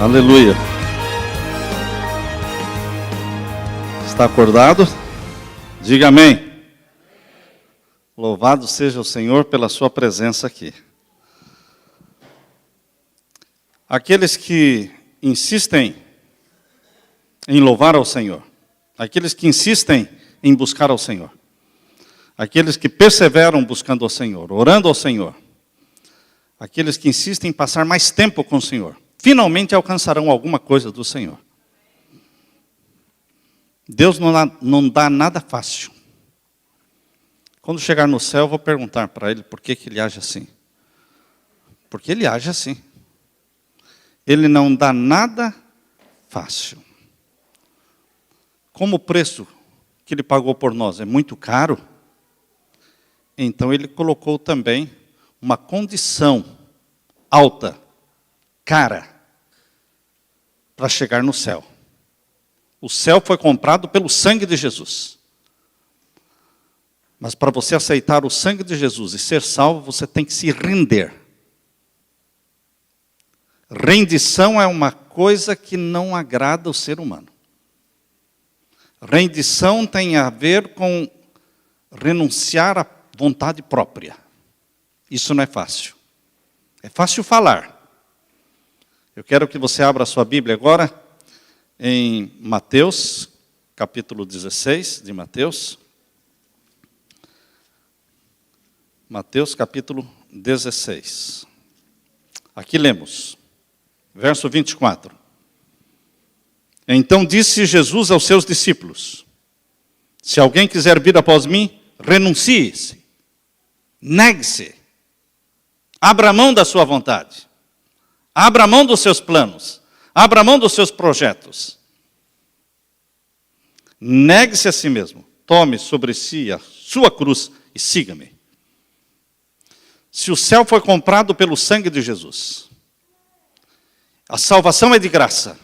Aleluia. Está acordado? Diga amém. Louvado seja o Senhor pela sua presença aqui. Aqueles que insistem em louvar ao Senhor, aqueles que insistem em buscar ao Senhor, aqueles que perseveram buscando ao Senhor, orando ao Senhor, aqueles que insistem em passar mais tempo com o Senhor, finalmente alcançarão alguma coisa do Senhor. Deus não dá nada fácil. Quando chegar no céu, eu vou perguntar para Ele por que Ele age assim. Porque Ele age assim. Ele não dá nada fácil. Como o preço que Ele pagou por nós é muito caro, então Ele colocou também uma condição alta, cara, para chegar no céu. O céu foi comprado pelo sangue de Jesus. Mas para você aceitar o sangue de Jesus e ser salvo, você tem que se render. Rendição é uma coisa que não agrada o ser humano. Rendição tem a ver com renunciar à vontade própria. Isso não é fácil. É fácil falar. Eu quero que você abra a sua Bíblia agora em Mateus, capítulo 16 de Mateus. Mateus, capítulo 16. Aqui lemos, verso 24. Então disse Jesus aos seus discípulos: se alguém quiser vir após mim, renuncie-se, negue-se, abra mão da sua vontade, abra mão dos seus planos, abra mão dos seus projetos. Negue-se a si mesmo, tome sobre si a sua cruz e siga-me. Se o céu foi comprado pelo sangue de Jesus, a salvação é de graça,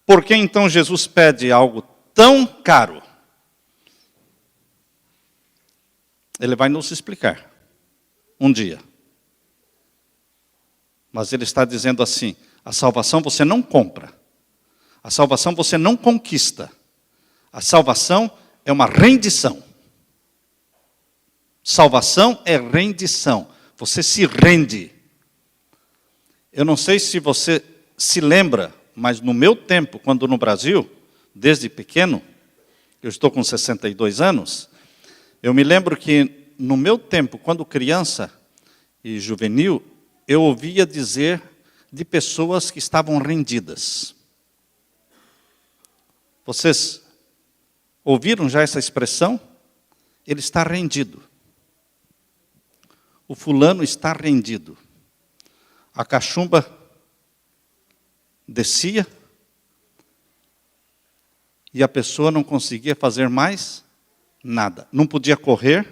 por que então Jesus pede algo tão caro? Ele vai nos explicar um dia. Mas ele está dizendo assim: a salvação você não compra, a salvação você não conquista, a salvação é uma rendição. Salvação é rendição, você se rende. Eu não sei se você se lembra, mas no meu tempo, quando no Brasil, desde pequeno, eu estou com 62 anos, eu me lembro que no meu tempo, quando criança e juvenil, eu ouvia dizer de pessoas que estavam rendidas. Vocês ouviram já essa expressão? Ele está rendido. O fulano está rendido. A cachumba descia e a pessoa não conseguia fazer mais nada. Não podia correr,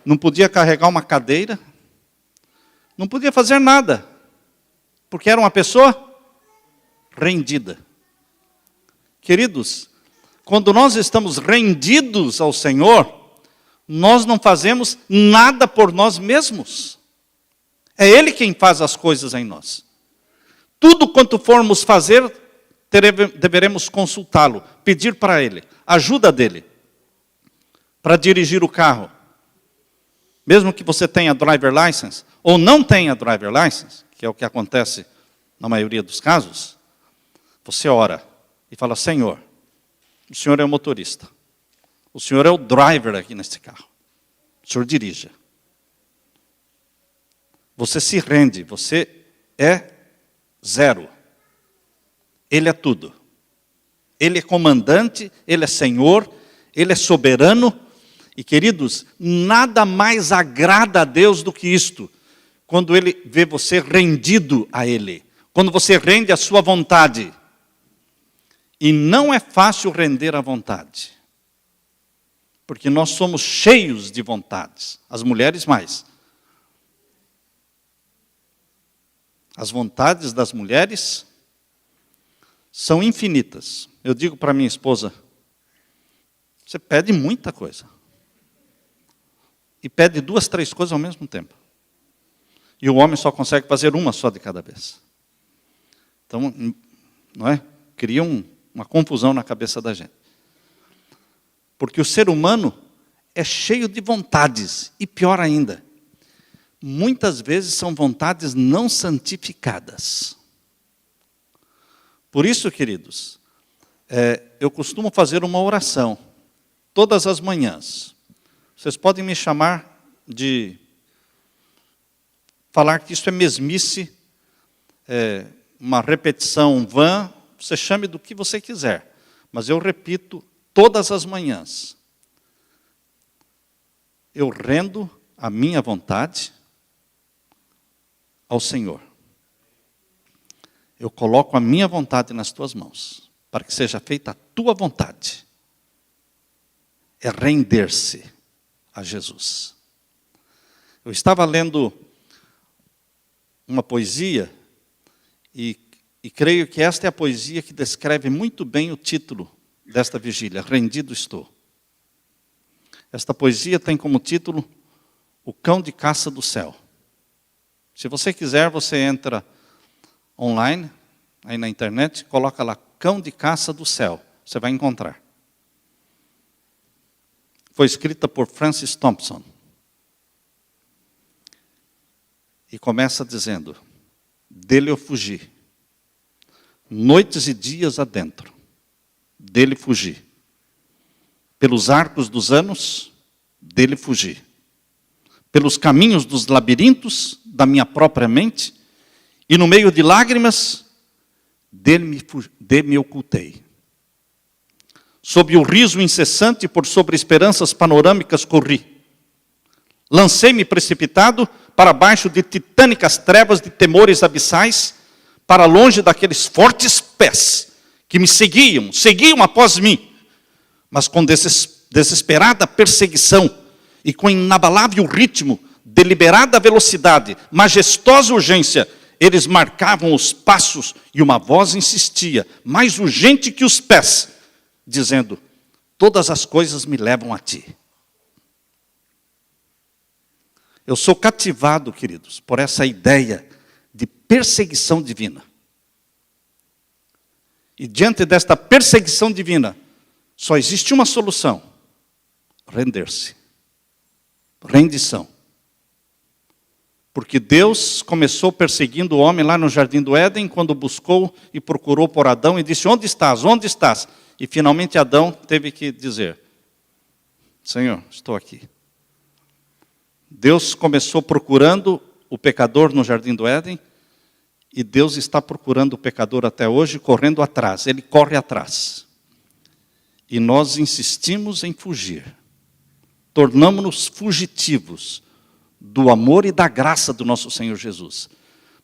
não podia carregar uma cadeira, não podia fazer nada, porque era uma pessoa rendida. Queridos, quando nós estamos rendidos ao Senhor, nós não fazemos nada por nós mesmos. É Ele quem faz as coisas em nós. Tudo quanto formos fazer, deveremos consultá-lo, pedir para Ele, ajuda dEle, para dirigir o carro. Mesmo que você tenha driver license, ou não tenha driver license, que é o que acontece na maioria dos casos, você ora e fala: Senhor, o Senhor é o motorista. O Senhor é o driver aqui nesse carro. O Senhor dirija. Você se rende, você é zero. Ele é tudo. Ele é comandante, Ele é Senhor, Ele é soberano. E queridos, nada mais agrada a Deus do que isto. Quando Ele vê você rendido a Ele. Quando você rende a sua vontade. E não é fácil render a vontade. Porque nós somos cheios de vontades. As mulheres mais. As vontades das mulheres são infinitas. Eu digo para minha esposa: você pede muita coisa. E pede 2, 3 coisas ao mesmo tempo. E o homem só consegue fazer uma só de cada vez. Então, não é? Cria uma confusão na cabeça da gente. Porque o ser humano é cheio de vontades, e pior ainda, muitas vezes são vontades não santificadas. Por isso, queridos, eu costumo fazer uma oração, todas as manhãs. Vocês podem me chamar de falar que isso é mesmice, uma repetição vã, você chame do que você quiser. Mas eu repito todas as manhãs. Eu rendo a minha vontade ao Senhor. Eu coloco a minha vontade nas tuas mãos, para que seja feita a tua vontade. É render-se a Jesus. Eu estava lendo uma poesia, e creio que esta é a poesia que descreve muito bem o título desta vigília, Rendido Estou. Esta poesia tem como título O Cão de Caça do Céu. Se você quiser, você entra online, aí na internet, coloca lá Cão de Caça do Céu, você vai encontrar. Foi escrita por Francis Thompson. E começa dizendo: dele eu fugi. Noites e dias adentro, dele fugi. Pelos arcos dos anos, dele fugi. Pelos caminhos dos labirintos da minha própria mente, e no meio de lágrimas, dele me ocultei. Sob o riso incessante por sobre esperanças panorâmicas corri. Lancei-me precipitado para baixo de titânicas trevas de temores abissais, para longe daqueles fortes pés que me seguiam após mim, mas com desesperada perseguição e com inabalável ritmo, deliberada velocidade, majestosa urgência, eles marcavam os passos e uma voz insistia, mais urgente que os pés, dizendo: todas as coisas me levam a ti. Eu sou cativado, queridos, por essa ideia de perseguição divina. E diante desta perseguição divina, só existe uma solução: render-se. Rendição. Porque Deus começou perseguindo o homem lá no Jardim do Éden, quando buscou e procurou por Adão e disse: onde estás? Onde estás? E finalmente Adão teve que dizer: Senhor, estou aqui. Deus começou procurando o pecador no Jardim do Éden, e Deus está procurando o pecador até hoje, correndo atrás. Ele corre atrás. E nós insistimos em fugir. Tornamos-nos fugitivos do amor e da graça do nosso Senhor Jesus.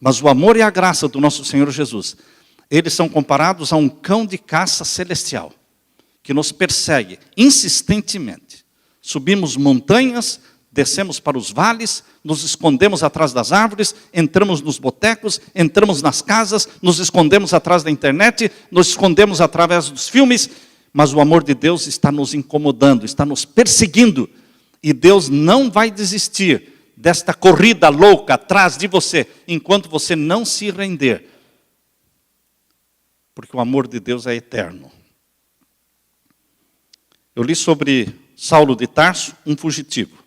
Mas o amor e a graça do nosso Senhor Jesus, eles são comparados a um cão de caça celestial, que nos persegue insistentemente. Subimos montanhas, descemos para os vales, nos escondemos atrás das árvores, entramos nos botecos, entramos nas casas, nos escondemos atrás da internet, nos escondemos através dos filmes, mas o amor de Deus está nos incomodando, está nos perseguindo, e Deus não vai desistir desta corrida louca atrás de você, enquanto você não se render, porque o amor de Deus é eterno. Eu li sobre Saulo de Tarso, um fugitivo.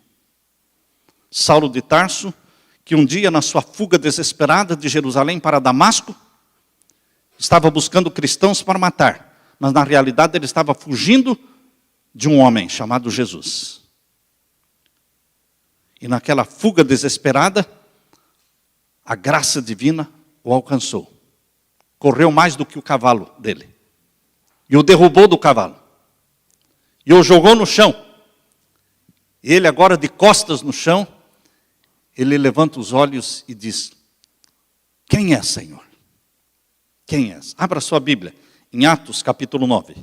Saulo de Tarso, que um dia na sua fuga desesperada de Jerusalém para Damasco, estava buscando cristãos para matar, mas na realidade ele estava fugindo de um homem chamado Jesus. E naquela fuga desesperada, a graça divina o alcançou. Correu mais do que o cavalo dele. E o derrubou do cavalo. E o jogou no chão. E ele agora de costas no chão, ele levanta os olhos e diz: quem é, Senhor? Quem és? Abra sua Bíblia, em Atos capítulo 9.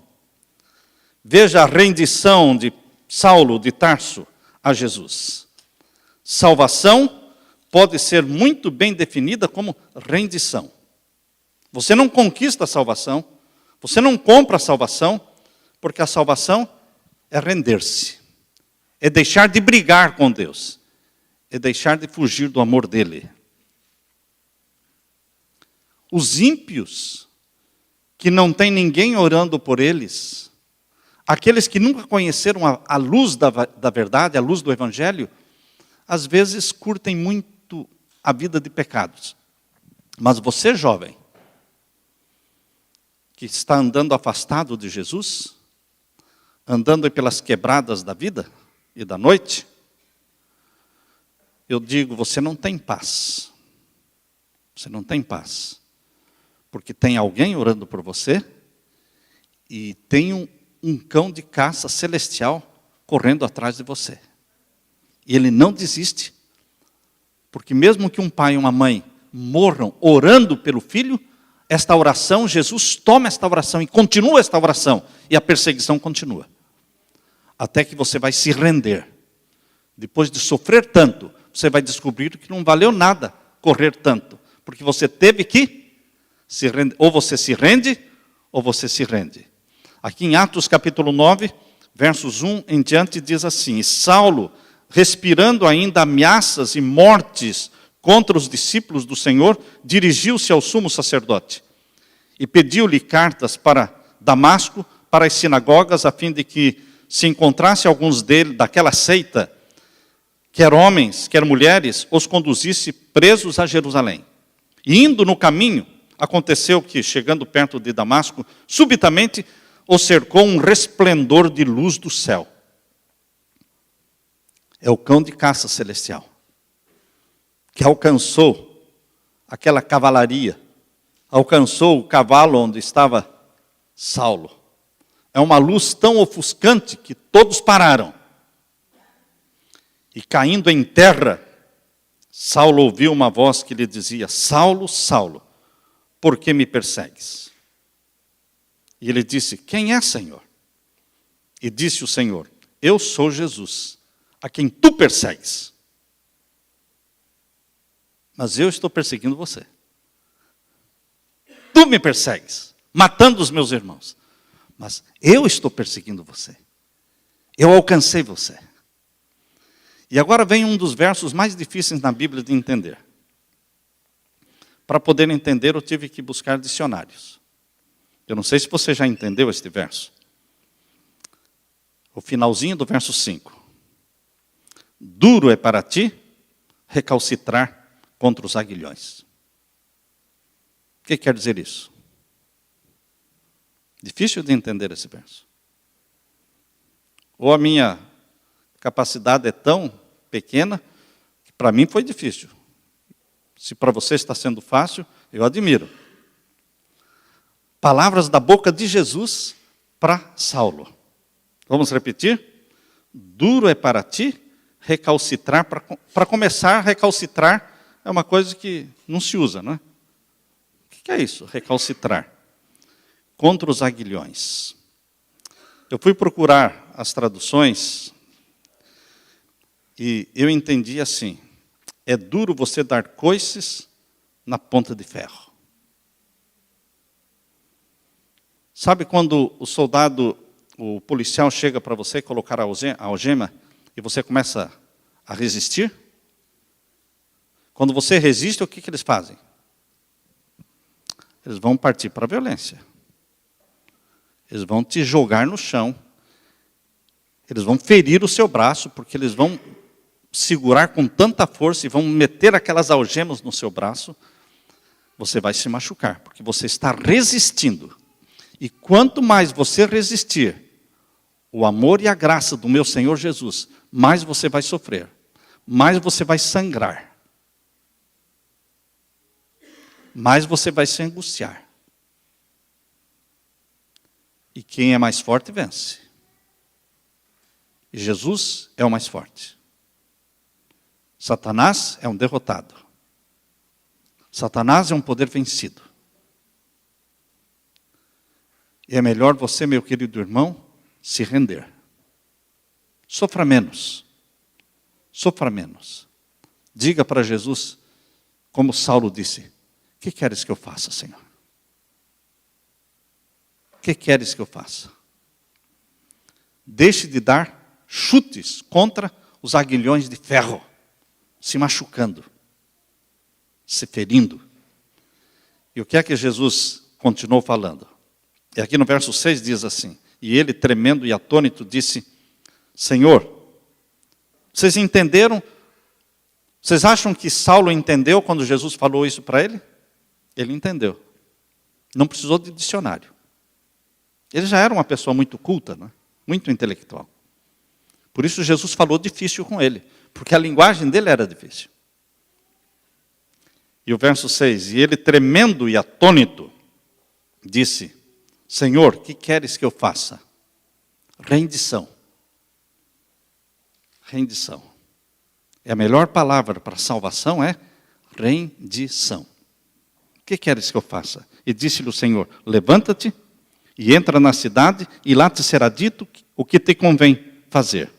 Veja a rendição de Saulo de Tarso a Jesus. Salvação pode ser muito bem definida como rendição. Você não conquista a salvação, você não compra a salvação, porque a salvação é render-se. É deixar de brigar com Deus. É deixar de fugir do amor dele. Os ímpios, que não tem ninguém orando por eles, aqueles que nunca conheceram a luz da verdade, a luz do Evangelho, às vezes curtem muito a vida de pecados. Mas você, jovem, que está andando afastado de Jesus, andando pelas quebradas da vida e da noite, eu digo, você não tem paz. Você não tem paz. Porque tem alguém orando por você e tem um cão de caça celestial correndo atrás de você. E ele não desiste, porque mesmo que um pai e uma mãe morram orando pelo filho, esta oração, Jesus toma esta oração e continua esta oração, e a perseguição continua. Até que você vai se render. Depois de sofrer tanto, você vai descobrir que não valeu nada correr tanto, porque você teve que se render. Ou você se rende, ou você se rende. Aqui em Atos capítulo 9, versos 1 em diante, diz assim: e Saulo, respirando ainda ameaças e mortes contra os discípulos do Senhor, dirigiu-se ao sumo sacerdote e pediu-lhe cartas para Damasco, para as sinagogas, a fim de que se encontrasse alguns dele, daquela seita, quer homens, quer mulheres, os conduzisse presos a Jerusalém. E indo no caminho, aconteceu que, chegando perto de Damasco, subitamente o cercou um resplendor de luz do céu. É o cão de caça celestial, que alcançou aquela cavalaria, alcançou o cavalo onde estava Saulo. É uma luz tão ofuscante que todos pararam. E caindo em terra, Saulo ouviu uma voz que lhe dizia: Saulo, Saulo, por que me persegues? E ele disse: quem é, Senhor? E disse o Senhor: eu sou Jesus, a quem tu persegues. Mas eu estou perseguindo você. Tu me persegues, matando os meus irmãos. Mas eu estou perseguindo você. Eu alcancei você. E agora vem um dos versos mais difíceis na Bíblia de entender. Para poder entender, eu tive que buscar dicionários. Eu não sei se você já entendeu este verso. O finalzinho do verso 5. Duro é para ti recalcitrar contra os aguilhões. O que quer dizer isso? Difícil de entender esse verso. Ou a minha capacidade é tão pequena que para mim foi difícil. Se para você está sendo fácil, eu admiro. Palavras da boca de Jesus para Saulo. Vamos repetir? Duro é para ti recalcitrar. Para começar, recalcitrar é uma coisa que não se usa, não é? O que é isso, recalcitrar? Contra os aguilhões. Eu fui procurar as traduções e eu entendi assim: é duro você dar coices na ponta de ferro. Sabe quando o soldado, o policial chega para você colocar a algema e você começa a resistir? Quando você resiste, o que eles fazem? Eles vão partir para a violência. Eles vão te jogar no chão. Eles vão ferir o seu braço, porque eles vão segurar com tanta força e vão meter aquelas algemas no seu braço. Você vai se machucar, porque você está resistindo. E quanto mais você resistir o amor e a graça do meu Senhor Jesus, mais você vai sofrer, mais você vai sangrar, mais você vai se angustiar. E quem é mais forte vence. E Jesus é o mais forte. Satanás é um derrotado. Satanás é um poder vencido. E é melhor você, meu querido irmão, se render. Sofra menos. Sofra menos. Diga para Jesus, como Saulo disse: o que queres que eu faça, Senhor? O que queres que eu faça? Deixe de dar chutes contra os aguilhões de ferro, se machucando, se ferindo. E o que é que Jesus continuou falando? E aqui no verso 6 diz assim: e ele, tremendo e atônito, disse: Senhor, vocês entenderam? Vocês acham que Saulo entendeu quando Jesus falou isso para ele? Ele entendeu. Não precisou de dicionário. Ele já era uma pessoa muito culta, né? Muito intelectual. Por isso Jesus falou difícil com ele, porque a linguagem dele era difícil. E o verso 6, e ele, tremendo e atônito, disse: Senhor, que queres que eu faça? Rendição. Rendição. E a melhor palavra para salvação é rendição. O que queres que eu faça? E disse-lhe o Senhor: levanta-te e entra na cidade, e lá te será dito o que te convém fazer.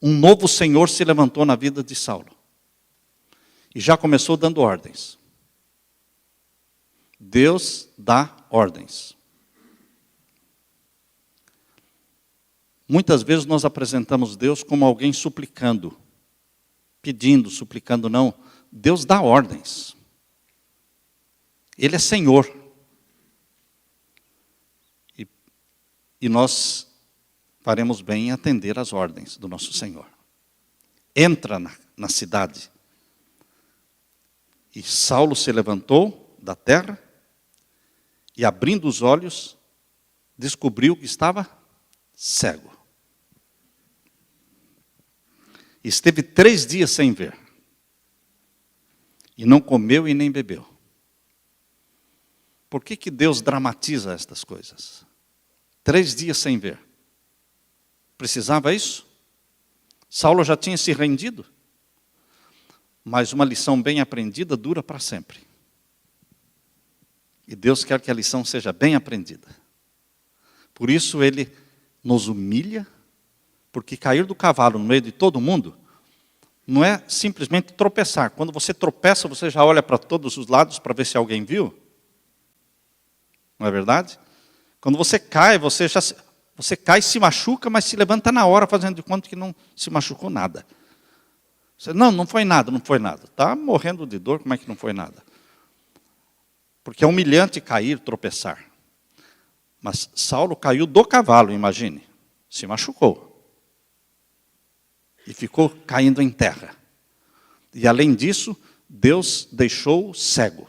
Um novo Senhor se levantou na vida de Saulo. E já começou dando ordens. Deus dá ordens. Muitas vezes nós apresentamos Deus como alguém suplicando. Pedindo, suplicando, não. Deus dá ordens. Ele é Senhor. E nós faremos bem em atender às ordens do nosso Senhor. Entra na cidade. E Saulo se levantou da terra e, abrindo os olhos, descobriu que estava cego. Esteve 3 dias sem ver. E não comeu e nem bebeu. Por que Deus dramatiza estas coisas? 3 dias sem ver. Precisava isso? Saulo já tinha se rendido. Mas uma lição bem aprendida dura para sempre. E Deus quer que a lição seja bem aprendida. Por isso Ele nos humilha, porque cair do cavalo no meio de todo mundo não é simplesmente tropeçar. Quando você tropeça, você já olha para todos os lados para ver se alguém viu. Não é verdade? Quando você cai, você cai e se machuca, mas se levanta na hora, fazendo de conta que não se machucou nada. Você, não foi nada, não foi nada. Está morrendo de dor, como é que não foi nada? Porque é humilhante cair, tropeçar. Mas Saulo caiu do cavalo, imagine. Se machucou. E ficou caindo em terra. E além disso, Deus deixou cego.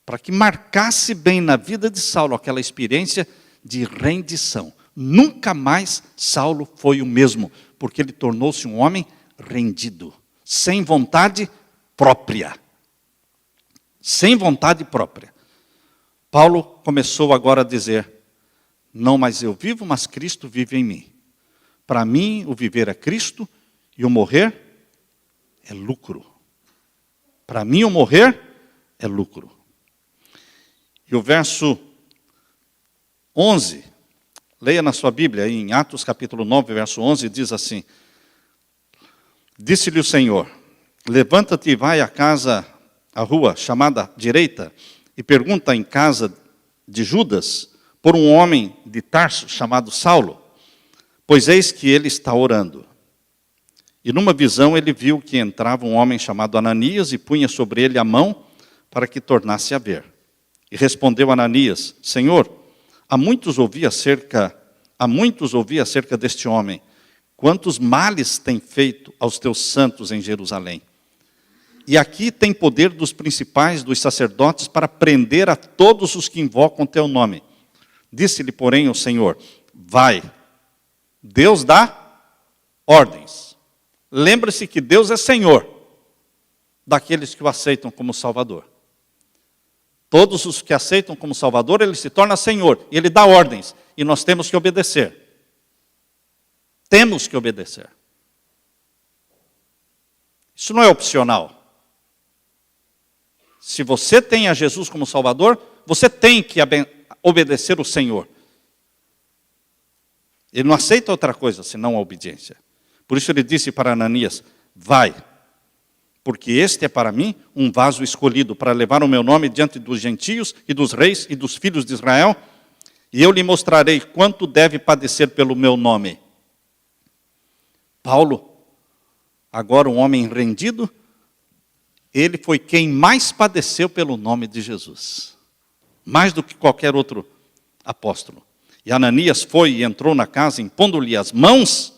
Para que marcasse bem na vida de Saulo aquela experiência de rendição. Nunca mais Saulo foi o mesmo, porque ele tornou-se um homem rendido, sem vontade própria. Sem vontade própria. Paulo começou agora a dizer: não mais eu vivo, mas Cristo vive em mim. Para mim, o viver é Cristo e o morrer é lucro. Para mim, o morrer é lucro. E o verso 11, leia na sua Bíblia, aí em Atos capítulo 9, verso 11, diz assim: disse-lhe o Senhor: levanta-te e vai à rua chamada direita, e pergunta em casa de Judas por um homem de Tarso chamado Saulo, pois eis que ele está orando. E numa visão ele viu que entrava um homem chamado Ananias e punha sobre ele a mão para que tornasse a ver. E respondeu Ananias: Senhor, há muitos ouvi acerca deste homem, quantos males tem feito aos teus santos em Jerusalém. E aqui tem poder dos principais dos sacerdotes para prender a todos os que invocam teu nome. Disse-lhe, porém, o Senhor: vai. Deus dá ordens. Lembre-se que Deus é Senhor daqueles que o aceitam como Salvador. Todos os que aceitam como Salvador, Ele se torna Senhor. E Ele dá ordens. E nós temos que obedecer. Temos que obedecer. Isso não é opcional. Se você tem a Jesus como Salvador, você tem que obedecer o Senhor. Ele não aceita outra coisa senão a obediência. Por isso ele disse para Ananias: vai, porque este é para mim um vaso escolhido para levar o meu nome diante dos gentios e dos reis e dos filhos de Israel, e eu lhe mostrarei quanto deve padecer pelo meu nome. Paulo, agora um homem rendido, ele foi quem mais padeceu pelo nome de Jesus. Mais do que qualquer outro apóstolo. E Ananias foi e entrou na casa, impondo-lhe as mãos,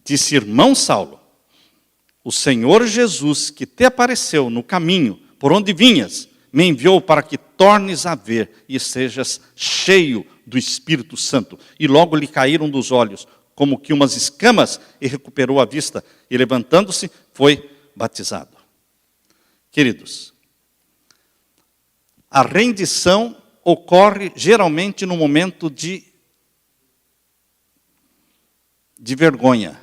disse: irmão Saulo, o Senhor Jesus, que te apareceu no caminho, por onde vinhas, me enviou para que tornes a ver e sejas cheio do Espírito Santo. E logo lhe caíram dos olhos, como que umas escamas, e recuperou a vista. E levantando-se, foi batizado. Queridos, a rendição ocorre geralmente no momento de vergonha.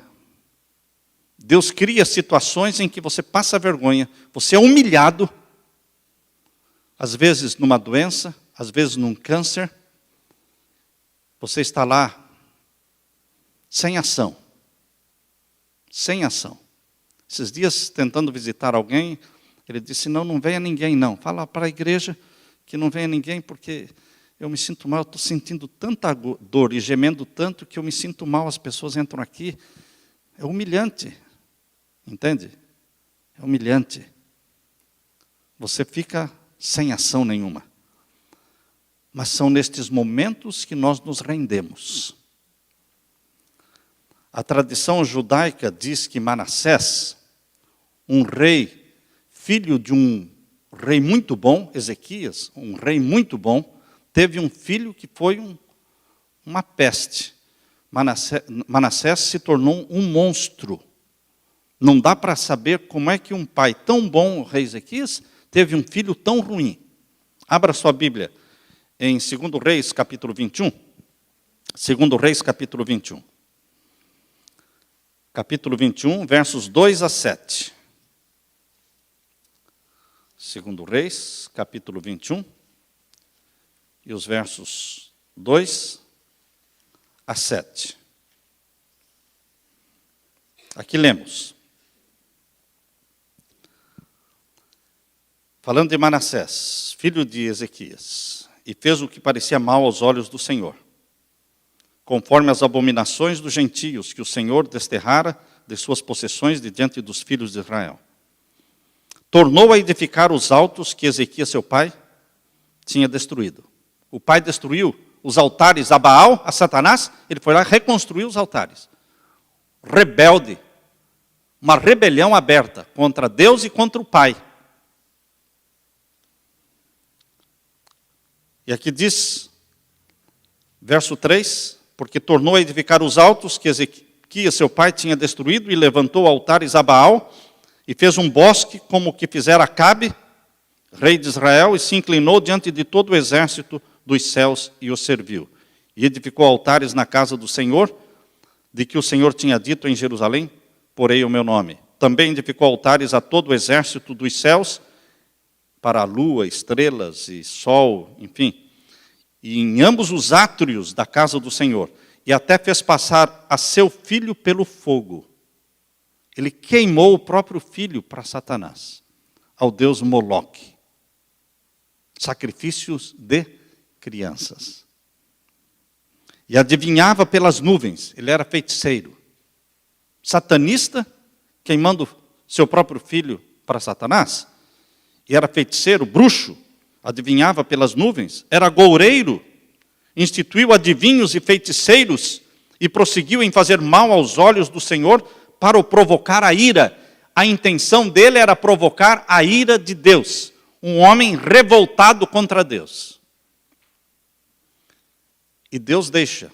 Deus cria situações em que você passa vergonha, você é humilhado, às vezes numa doença, às vezes num câncer. Você está lá sem ação. Sem ação. Esses dias, tentando visitar alguém, ele disse: não venha ninguém não. Fala para a igreja que não venha ninguém, porque eu me sinto mal, eu estou sentindo tanta dor e gemendo tanto que eu me sinto mal, as pessoas entram aqui. É humilhante. Entende? É humilhante. Você fica sem ação nenhuma. Mas são nestes momentos que nós nos rendemos. A tradição judaica diz que Manassés, um rei, filho de um rei muito bom, Ezequias, um rei muito bom, teve um filho que foi uma peste. Manassés se tornou um monstro. Não dá para saber como é que um pai tão bom, o rei Ezequias, teve um filho tão ruim. Abra sua Bíblia em 2 Reis, capítulo 21. 2 Reis, capítulo 21. Capítulo 21, versos 2 a 7. 2 Reis, capítulo 21, e os versos 2 a 7. Aqui lemos. Falando de Manassés, filho de Ezequias, e fez o que parecia mal aos olhos do Senhor, conforme as abominações dos gentios que o Senhor desterrara de suas possessões de diante dos filhos de Israel. Tornou a edificar os altos que Ezequias, seu pai, tinha destruído. O pai destruiu os altares a Baal, a Satanás, ele foi lá reconstruir os altares. Rebelde, uma rebelião aberta contra Deus e contra o pai. E aqui diz, verso 3, porque tornou a edificar os altos que Ezequias, seu pai, tinha destruído, e levantou altares a Baal, e fez um bosque como o que fizera Acabe, rei de Israel, e se inclinou diante de todo o exército dos céus e o serviu. E edificou altares na casa do Senhor, de que o Senhor tinha dito em Jerusalém: porei o meu nome. Também edificou altares a todo o exército dos céus, para a lua, estrelas e sol, enfim. E em ambos os átrios da casa do Senhor. E até fez passar a seu filho pelo fogo. Ele queimou o próprio filho para Satanás, ao deus Moloque. Sacrifícios de crianças. E adivinhava pelas nuvens, ele era feiticeiro. Satanista, queimando seu próprio filho para Satanás. E era feiticeiro, bruxo, adivinhava pelas nuvens. Era goureiro, instituiu adivinhos e feiticeiros e prosseguiu em fazer mal aos olhos do Senhor para o provocar a ira. A intenção dele era provocar a ira de Deus. Um homem revoltado contra Deus. E Deus deixa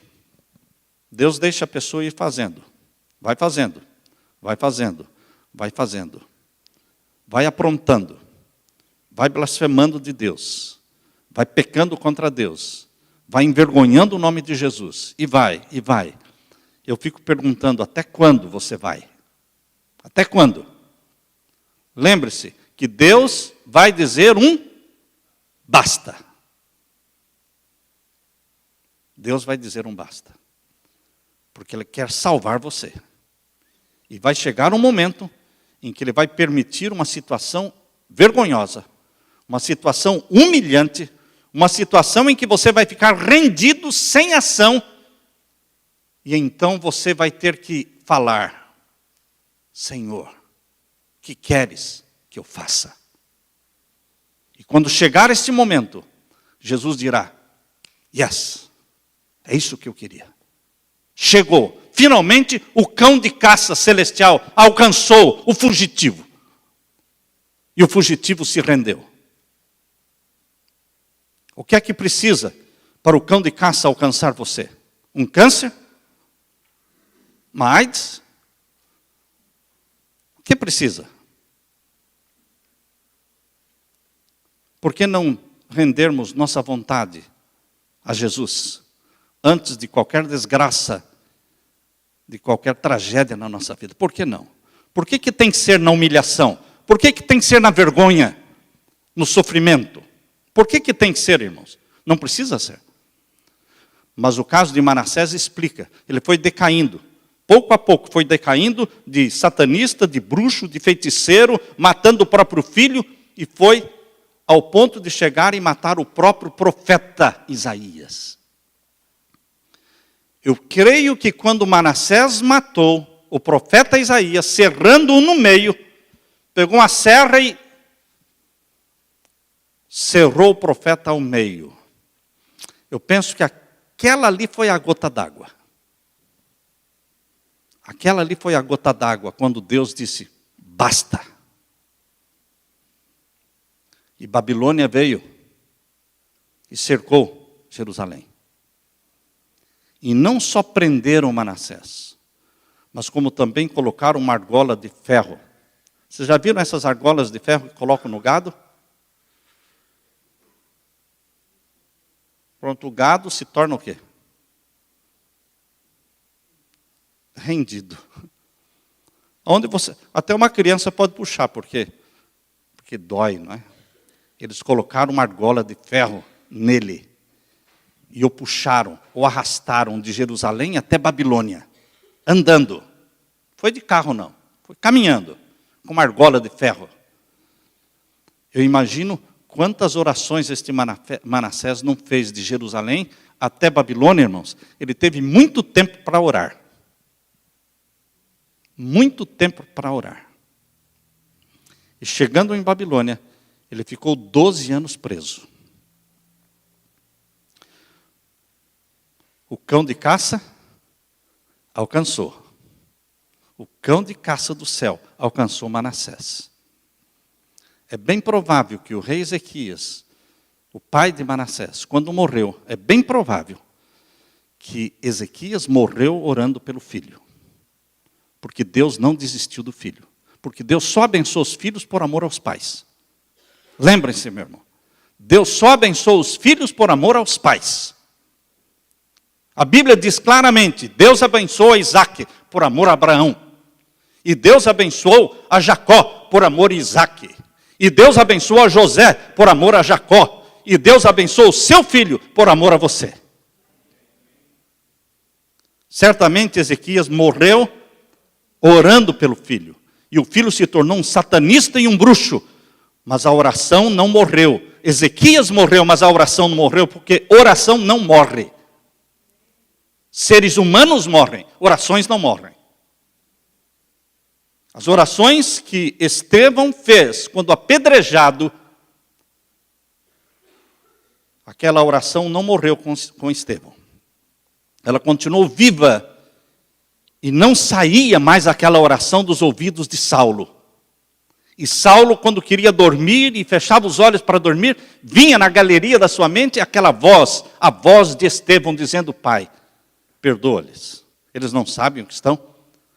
a pessoa ir fazendo. Vai fazendo, vai fazendo, vai fazendo. Vai aprontando. Vai blasfemando de Deus. Vai pecando contra Deus. Vai envergonhando o nome de Jesus. E vai, e vai. Eu fico perguntando, até quando você vai? Até quando? Lembre-se que Deus vai dizer basta. Deus vai dizer basta. Porque Ele quer salvar você. E vai chegar um momento em que Ele vai permitir uma situação vergonhosa, uma situação humilhante, uma situação em que você vai ficar rendido, sem ação, e então você vai ter que falar: Senhor, que queres? que eu faça. E quando chegar este momento, Jesus dirá, yes, é isso que eu queria. Chegou, finalmente o cão de caça celestial alcançou o fugitivo. E o fugitivo se rendeu. O que é que precisa para o cão de caça alcançar você? Um câncer? Uma AIDS? O que precisa? Por que não rendermos nossa vontade a Jesus antes de qualquer desgraça, de qualquer tragédia na nossa vida? Por que não? Por que tem que ser na humilhação? Por que tem que ser na vergonha, no sofrimento? Por que tem que ser, irmãos? Não precisa ser. Mas o caso de Manassés explica. Ele foi decaindo. Pouco a pouco foi decaindo de satanista, de bruxo, de feiticeiro, matando o próprio filho, e foi ao ponto de chegar e matar o próprio profeta Isaías. Eu creio que quando Manassés matou o profeta Isaías, serrando-o no meio, pegou uma serra e cerrou o profeta ao meio. Eu penso que aquela ali foi a gota d'água. Aquela ali foi a gota d'água quando Deus disse, basta. E Babilônia veio e cercou Jerusalém. E não só prenderam Manassés, mas como também colocaram uma argola de ferro. Vocês já viram essas argolas de ferro que colocam no gado? Pronto, o gado se torna o quê? Rendido. Onde você, até uma criança pode puxar, porque dói, não é? Eles colocaram uma argola de ferro nele e o puxaram, o arrastaram de Jerusalém até Babilônia, andando. Foi de carro não, foi caminhando, com uma argola de ferro. Eu imagino quantas orações este Manassés não fez de Jerusalém até Babilônia, irmãos. Ele teve muito tempo para orar. Muito tempo para orar. E chegando em Babilônia, ele ficou 12 anos preso. O cão de caça alcançou. O cão de caça do céu alcançou Manassés. É bem provável que o rei Ezequias, o pai de Manassés, quando morreu, é bem provável que Ezequias morreu orando pelo filho. Porque Deus não desistiu do filho. Porque Deus só abençoa os filhos por amor aos pais. Lembrem-se, meu irmão. Deus só abençoa os filhos por amor aos pais. A Bíblia diz claramente, Deus abençoa Isaac por amor a Abraão. E Deus abençoou a Jacó por amor a Isaac. E Deus abençoou a José por amor a Jacó. E Deus abençoou o seu filho por amor a você. Certamente Ezequias morreu orando pelo filho. E o filho se tornou um satanista e um bruxo. Mas a oração não morreu. Ezequias morreu, mas a oração não morreu, porque oração não morre. Seres humanos morrem, orações não morrem. As orações que Estevão fez quando apedrejado, aquela oração não morreu com Estevão. Ela continuou viva e não saía mais aquela oração dos ouvidos de Saulo. E Saulo, quando queria dormir e fechava os olhos para dormir, vinha na galeria da sua mente aquela voz, a voz de Estevão dizendo, Pai, perdoa-lhes. Eles não sabem o que estão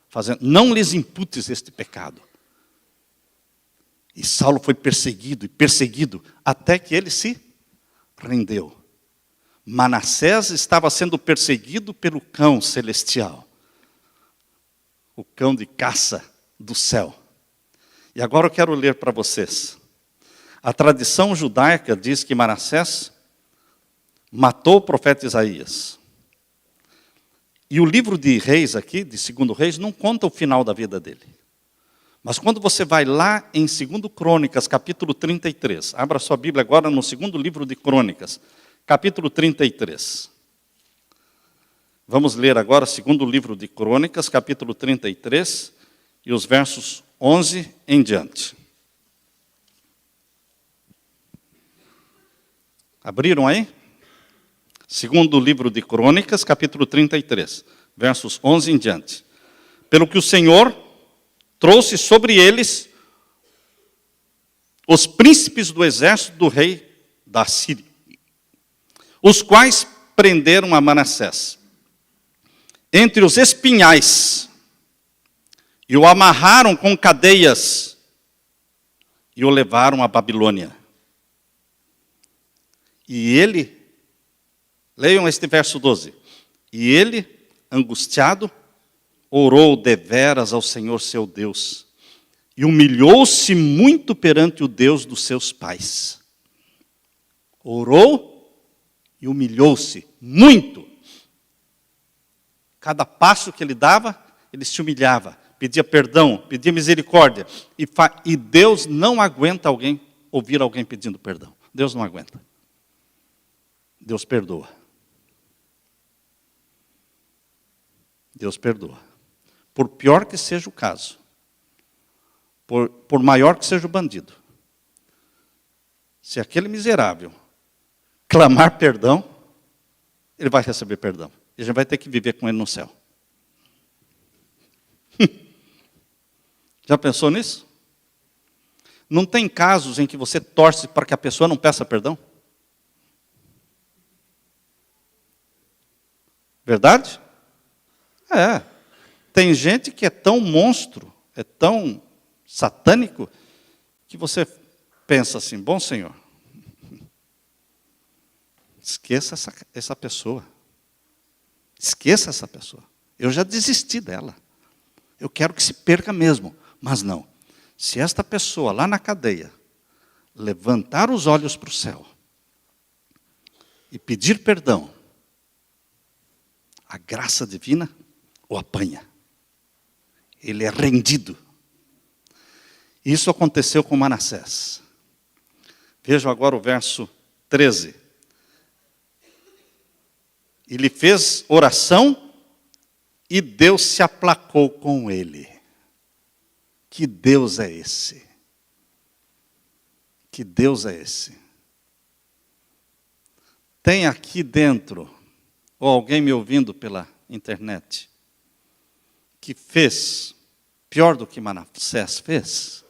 fazendo. Não lhes imputes este pecado. E Saulo foi perseguido e perseguido até que ele se rendeu. Manassés estava sendo perseguido pelo cão celestial. O cão de caça do céu. E agora eu quero ler para vocês. A tradição judaica diz que Manassés matou o profeta Isaías. E o livro de Reis aqui, de 2 Reis, não conta o final da vida dele. Mas quando você vai lá em 2 Crônicas, capítulo 33, abra sua Bíblia agora no segundo livro de Crônicas, capítulo 33. Vamos ler agora o segundo livro de Crônicas, capítulo 33, e os versos 11 em diante. Abriram aí? Segundo livro de Crônicas, capítulo 33, versos 11 em diante. Pelo que o Senhor trouxe sobre eles os príncipes do exército do rei da Síria, os quais prenderam a Manassés entre os espinhais e o amarraram com cadeias e o levaram à Babilônia. E ele, leiam este verso 12, e ele, angustiado, orou deveras ao Senhor seu Deus, e humilhou-se muito perante o Deus dos seus pais. Orou e humilhou-se muito. Cada passo que ele dava, ele se humilhava, pedia perdão, pedia misericórdia. E Deus não aguenta ouvir alguém pedindo perdão. Deus não aguenta. Deus perdoa. Deus perdoa. Por pior que seja o caso, por maior que seja o bandido, se aquele miserável clamar perdão, ele vai receber perdão. E a gente vai ter que viver com ele no céu. Já pensou nisso? Não tem casos em que você torce para que a pessoa não peça perdão? Verdade? É. Tem gente que é tão monstro, é tão satânico, que você pensa assim, bom Senhor, esqueça essa pessoa. Esqueça essa pessoa. Eu já desisti dela. Eu quero que se perca mesmo. Mas não. Se esta pessoa lá na cadeia levantar os olhos para o céu e pedir perdão, a graça divina o apanha. Ele é rendido. Isso aconteceu com Manassés. Vejam agora o verso 13. Ele fez oração e Deus se aplacou com ele. Que Deus é esse? Que Deus é esse? Tem aqui dentro, ou alguém me ouvindo pela internet, que fez pior do que Manassés fez?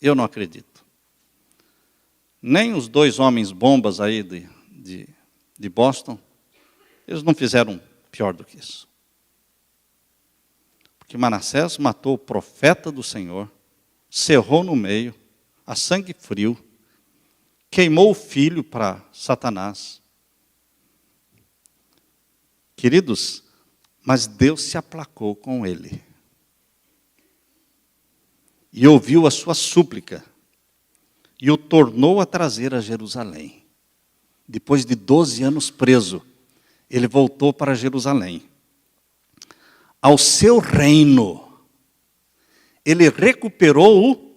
Eu não acredito. Nem os 2 homens bombas aí de Boston, eles não fizeram pior do que isso. Porque Manassés matou o profeta do Senhor, cerrou no meio, a sangue frio, queimou o filho para Satanás. Queridos, mas Deus se aplacou com ele. E ouviu a sua súplica, e o tornou a trazer a Jerusalém. Depois de 12 anos preso, ele voltou para Jerusalém. Ao seu reino, ele recuperou o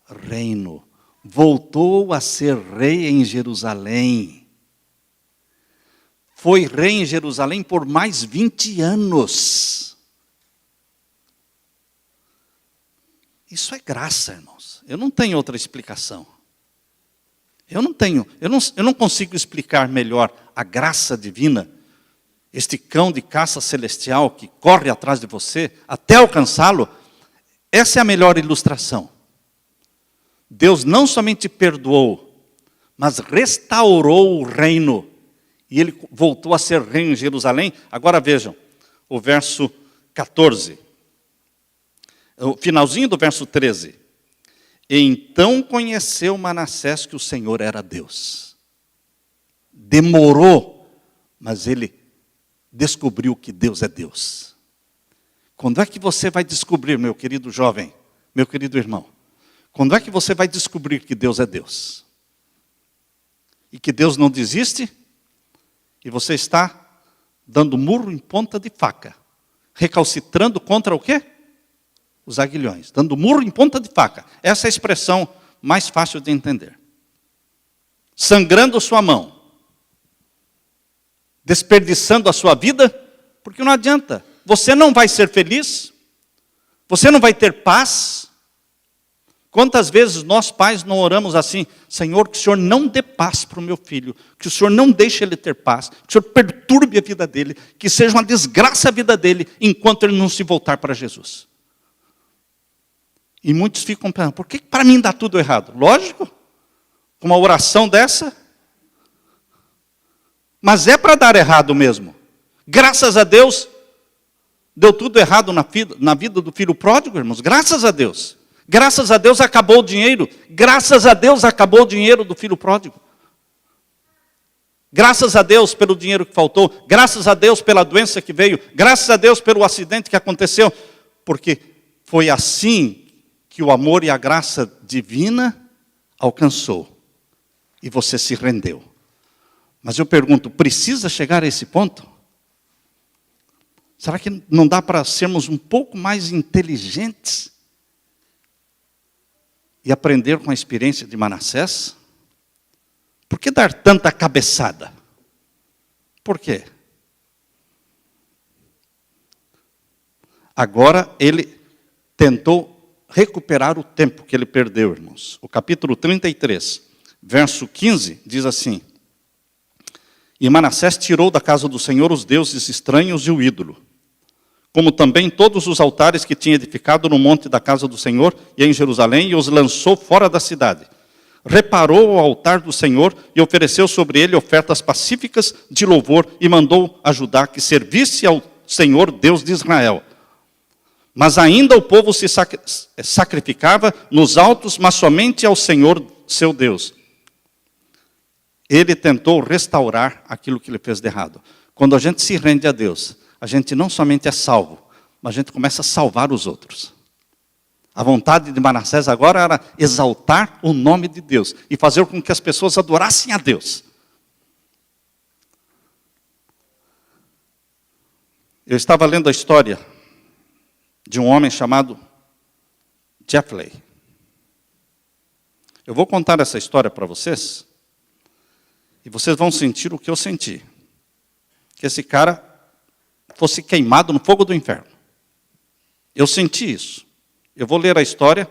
reino, voltou a ser rei em Jerusalém. Foi rei em Jerusalém por mais 20 anos. Isso é graça, irmãos. Eu não tenho outra explicação. Eu não consigo explicar melhor a graça divina, este cão de caça celestial que corre atrás de você até alcançá-lo. Essa é a melhor ilustração. Deus não somente perdoou, mas restaurou o reino. E ele voltou a ser rei em Jerusalém. Agora vejam, o verso 14. O finalzinho do verso 13. Então conheceu Manassés que o Senhor era Deus. Demorou, mas ele descobriu que Deus é Deus. Quando é que você vai descobrir, meu querido jovem, meu querido irmão? Quando é que você vai descobrir que Deus é Deus? E que Deus não desiste? E você está dando murro em ponta de faca, recalcitrando contra o quê? Os aguilhões, dando murro em ponta de faca. Essa é a expressão mais fácil de entender. Sangrando sua mão, desperdiçando a sua vida, porque não adianta. Você não vai ser feliz, você não vai ter paz, Quantas vezes nós pais não oramos assim: Senhor, que o Senhor não dê paz para o meu filho, que o Senhor não deixe ele ter paz, que o Senhor perturbe a vida dele, que seja uma desgraça a vida dele, enquanto ele não se voltar para Jesus. E muitos ficam pensando: por que para mim dá tudo errado? Lógico, com uma oração dessa, mas é para dar errado mesmo. Graças a Deus, deu tudo errado na vida do filho pródigo, irmãos, graças a Deus. Graças a Deus acabou o dinheiro. Graças a Deus acabou o dinheiro do filho pródigo. Graças a Deus pelo dinheiro que faltou. Graças a Deus pela doença que veio. Graças a Deus pelo acidente que aconteceu. Porque foi assim que o amor e a graça divina alcançou. E você se rendeu. Mas eu pergunto, precisa chegar a esse ponto? Será que não dá para sermos um pouco mais inteligentes? E aprender com a experiência de Manassés? Por que dar tanta cabeçada? Por quê? Agora ele tentou recuperar o tempo que ele perdeu, irmãos. O capítulo 33, verso 15, diz assim: E Manassés tirou da casa do Senhor os deuses estranhos e o ídolo, como também todos os altares que tinha edificado no monte da casa do Senhor e em Jerusalém, e os lançou fora da cidade. Reparou o altar do Senhor e ofereceu sobre ele ofertas pacíficas de louvor, e mandou a Judá que servisse ao Senhor, Deus de Israel. Mas ainda o povo se sacrificava nos altos, mas somente ao Senhor, seu Deus. Ele tentou restaurar aquilo que ele fez de errado. Quando a gente se rende a Deus, a gente não somente é salvo, mas a gente começa a salvar os outros. A vontade de Manassés agora era exaltar o nome de Deus e fazer com que as pessoas adorassem a Deus. Eu estava lendo a história de um homem chamado Jeffrey. Eu vou contar essa história para vocês, e vocês vão sentir o que eu senti. Que esse cara fosse queimado no fogo do inferno. Eu senti isso. Eu vou ler a história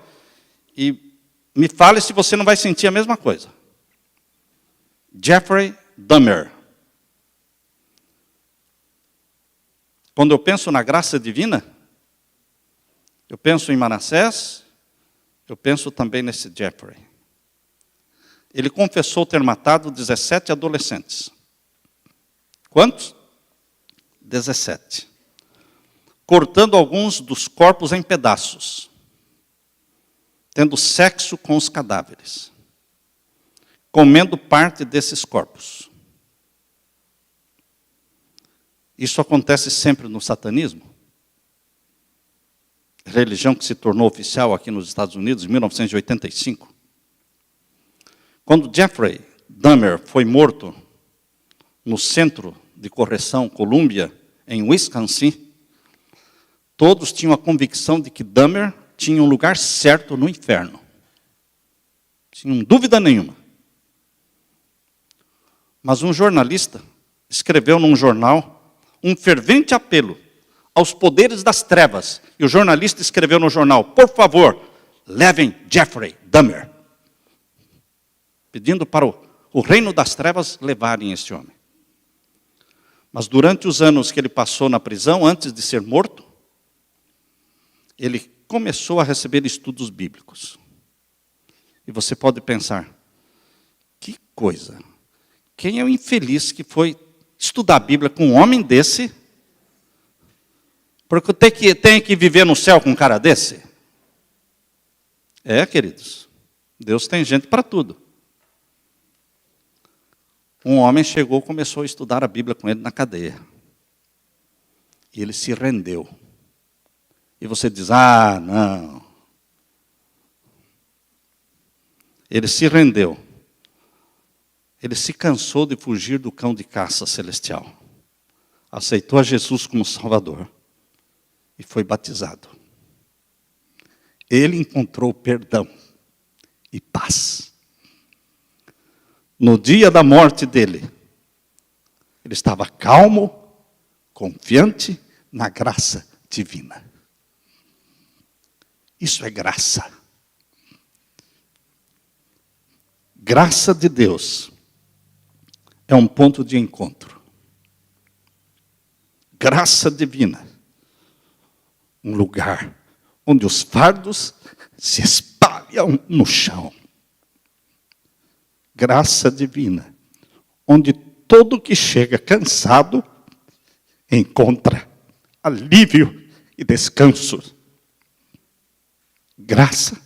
e me fale se você não vai sentir a mesma coisa. Jeffrey Dahmer. Quando eu penso na graça divina, eu penso em Manassés, eu penso também nesse Jeffrey. Ele confessou ter matado 17 adolescentes. Quantos? 17. Cortando alguns dos corpos em pedaços. Tendo sexo com os cadáveres. Comendo parte desses corpos. Isso acontece sempre no satanismo. Religião que se tornou oficial aqui nos Estados Unidos em 1985. Quando Jeffrey Dahmer foi morto no centro de correção Columbia, em Wisconsin, todos tinham a convicção de que Dahmer tinha um lugar certo no inferno. Sem dúvida nenhuma. Mas um jornalista escreveu num jornal um fervente apelo aos poderes das trevas. E o jornalista escreveu no jornal: por favor, levem Jeffrey Dahmer. Pedindo para o reino das trevas levarem este homem. Mas durante os anos que ele passou na prisão, antes de ser morto, ele começou a receber estudos bíblicos. E você pode pensar, que coisa, quem é o infeliz que foi estudar a Bíblia com um homem desse, porque tem que viver no céu com um cara desse? É, queridos, Deus tem gente para tudo. Um homem chegou e começou a estudar a Bíblia com ele na cadeia. E ele se rendeu. E você diz, ah, não. Ele se rendeu. Ele se cansou de fugir do cão de caça celestial. Aceitou a Jesus como Salvador. E foi batizado. Ele encontrou perdão e paz. No dia da morte dele, ele estava calmo, confiante na graça divina. Isso é graça. graça de Deus é um ponto de encontro. Graça divina. Um lugar onde os fardos se espalham no chão. Graça divina. Onde todo que chega cansado encontra alívio e descanso. Graça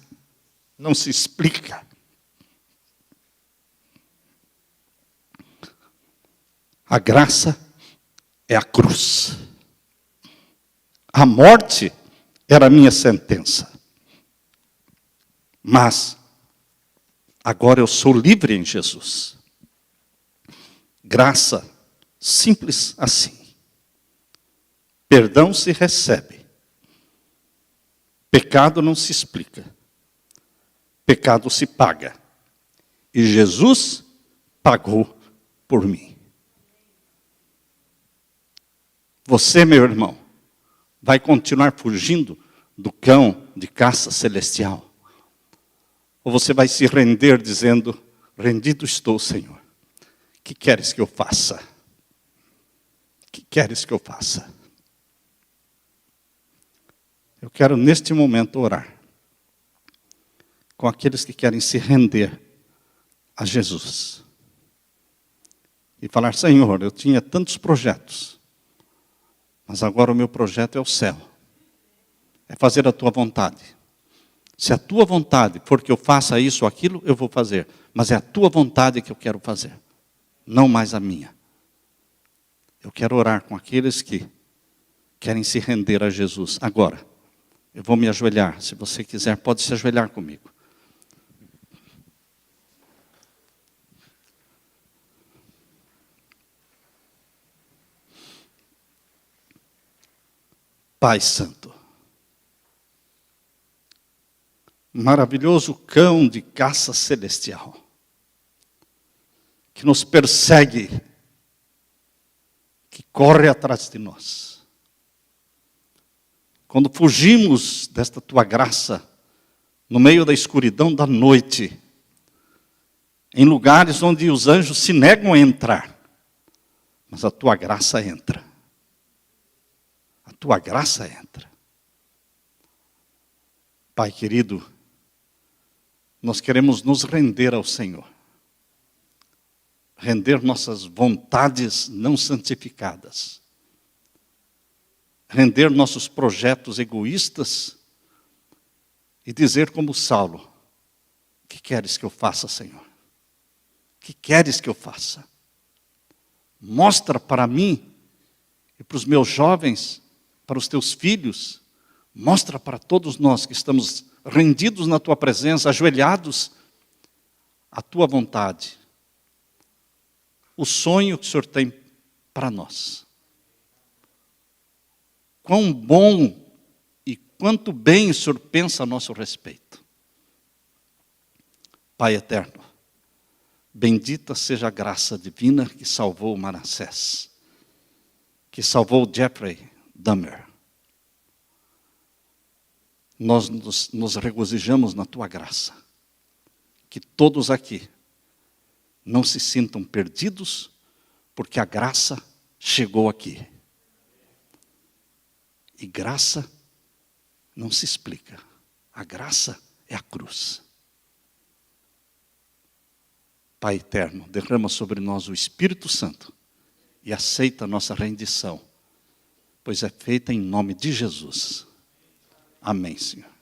não se explica. A graça é a cruz. A morte era a minha sentença. Mas agora eu sou livre em Jesus. Graça, simples assim. Perdão se recebe. Pecado não se explica. Pecado se paga. E Jesus pagou por mim. Você, meu irmão, vai continuar fugindo do cão de caça celestial? Ou você vai se render dizendo, rendido estou, Senhor. O que queres que eu faça? O que queres que eu faça? Eu quero neste momento orar com aqueles que querem se render a Jesus. E falar, Senhor, eu tinha tantos projetos, mas agora o meu projeto é o céu. É fazer a tua vontade. Se a tua vontade for que eu faça isso ou aquilo, eu vou fazer. Mas é a tua vontade que eu quero fazer. Não mais a minha. Eu quero orar com aqueles que querem se render a Jesus. Agora, eu vou me ajoelhar. Se você quiser, pode se ajoelhar comigo. Pai Santo, maravilhoso cão de caça celestial, que nos persegue, que corre atrás de nós. Quando fugimos desta tua graça, no meio da escuridão da noite, em lugares onde os anjos se negam a entrar, mas a tua graça entra. A tua graça entra. Pai querido, nós queremos nos render ao Senhor. Render nossas vontades não santificadas. Render nossos projetos egoístas e dizer como Saulo, o que queres que eu faça, Senhor? O que queres que eu faça? Mostra para mim e para os meus jovens, para os teus filhos, mostra para todos nós que estamos rendidos na tua presença, ajoelhados, a tua vontade, o sonho que o Senhor tem para nós. Quão bom e quanto bem o Senhor pensa a nosso respeito. Pai eterno, bendita seja a graça divina que salvou Manassés, que salvou Jeffrey Dahmer. Nós nos regozijamos na tua graça. Que todos aqui não se sintam perdidos, porque a graça chegou aqui. E graça não se explica. A graça é a cruz. Pai eterno, derrama sobre nós o Espírito Santo e aceita a nossa rendição, pois é feita em nome de Jesus. Amém, Senhor.